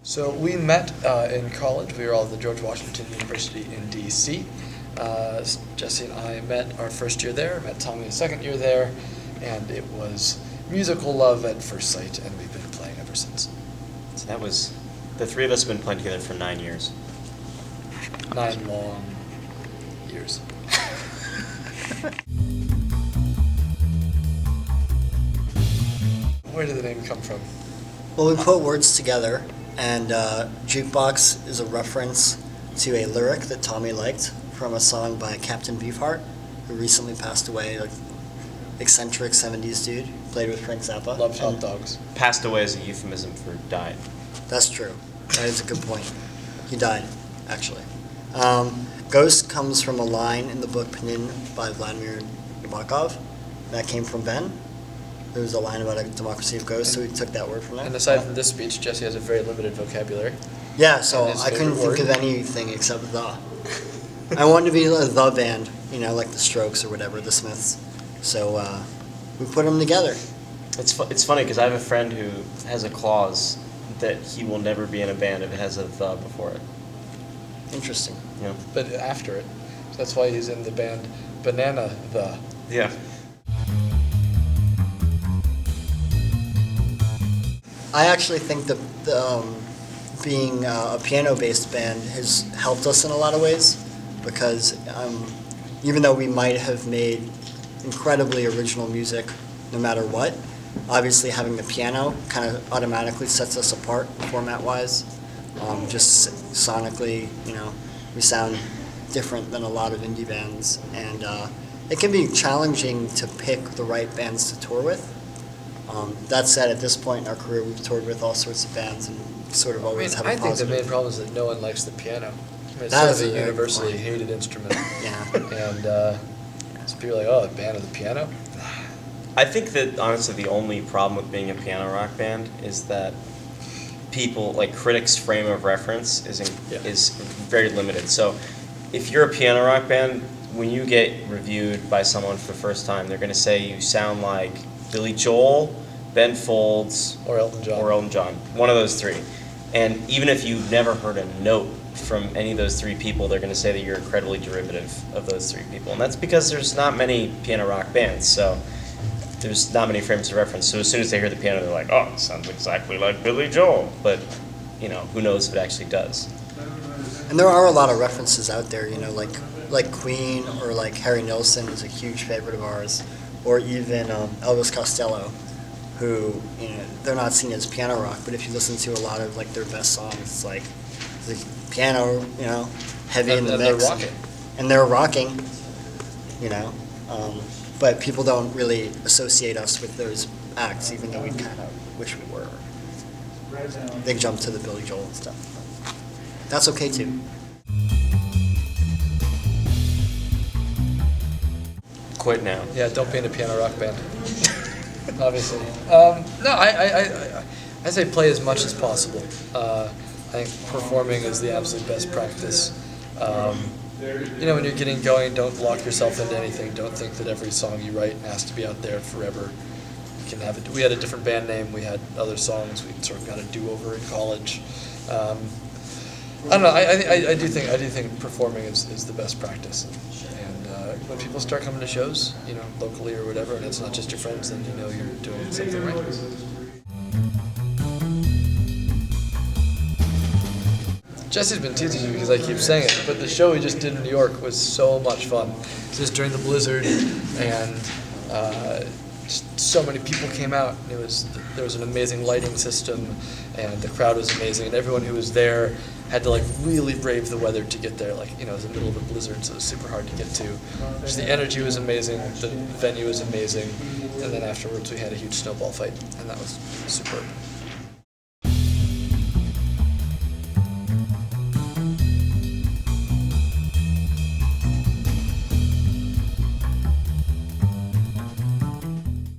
So we met in college. We were all at the George Washington University in D.C. Jesse and I met our first year there, met Tommy the second year there, and it was musical love at first sight, and we've been playing ever since. So that was, the three of us have been playing together for 9 years. 9 long years. Where did the name come from? Well, we put words together, and Jukebox is a reference to a lyric that Tommy liked from a song by Captain Beefheart, who recently passed away, like eccentric 70s dude, played with Frank Zappa. Loved hot dogs. Passed away as a euphemism for died. That's true. That is a good point. He died, actually. Ghost comes from a line in the book Penin by Vladimir Nabokov. That came from Ben. There was a line about a democracy of ghosts, so we took that word from there. And aside from this speech, Jesse has a very limited vocabulary. Yeah, so I couldn't think of anything except the. I wanted to be the band, like the Strokes or whatever, the Smiths. So we put them together. It's funny because I have a friend who has a clause that he will never be in a band if it has a the before it. Interesting. Yeah. But after it. So that's why he's in the band Banana the. Yeah. I actually think that being a piano-based band has helped us in a lot of ways, because even though we might have made incredibly original music no matter what, obviously having the piano kind of automatically sets us apart format-wise. Just sonically, we sound different than a lot of indie bands, and it can be challenging to pick the right bands to tour with. That said, at this point in our career, we've toured with all sorts of bands and sort of always have a positive. I think the main problem is that no one likes the piano. It's That sort is of a universally point. hated instrument. Yeah. And so people are like, oh, a band of the piano? I think that honestly the only problem with being a piano rock band is that people, like critics' frame of reference is very limited. So if you're a piano rock band, when you get reviewed by someone for the first time, they're going to say you sound like Billy Joel, Ben Folds, Or Elton John. One of those three. And even if you've never heard a note from any of those three people, they're going to say that you're incredibly derivative of those three people. And that's because there's not many piano rock bands, so there's not many frames of reference. So as soon as they hear the piano, they're like, oh, it sounds exactly like Billy Joel. But, who knows if it actually does. And there are a lot of references out there, like Queen or like Harry Nilsson is a huge favorite of ours, or even Elvis Costello, who, they're not seen as piano rock, but if you listen to a lot of like their best songs, it's like the piano, heavy in the mix. And they're rocking, but people don't really associate us with those acts, even though we kind of wish we were. They jump to the Billy Joel and stuff. That's okay too. Quit now. Yeah, don't be in a piano rock band. Obviously. No, I say play as much as possible. I think performing is the absolute best practice. When you're getting going, don't lock yourself into anything. Don't think that every song you write has to be out there forever. You can have it. We had a different band name. We had other songs. We sort of got a do-over in college. I don't know. I do think performing is the best practice. And when people start coming to shows, locally or whatever, and it's not just your friends, then you're doing something right. Jesse's been teasing me because I keep saying it, but the show we just did in New York was so much fun. Just during the blizzard, and just so many people came out. And there was an amazing lighting system, and the crowd was amazing, and everyone who was there had to really brave the weather to get there. It was the middle of a blizzard, so it was super hard to get to. Just the energy was amazing, the venue was amazing, and then afterwards we had a huge snowball fight, and that was superb.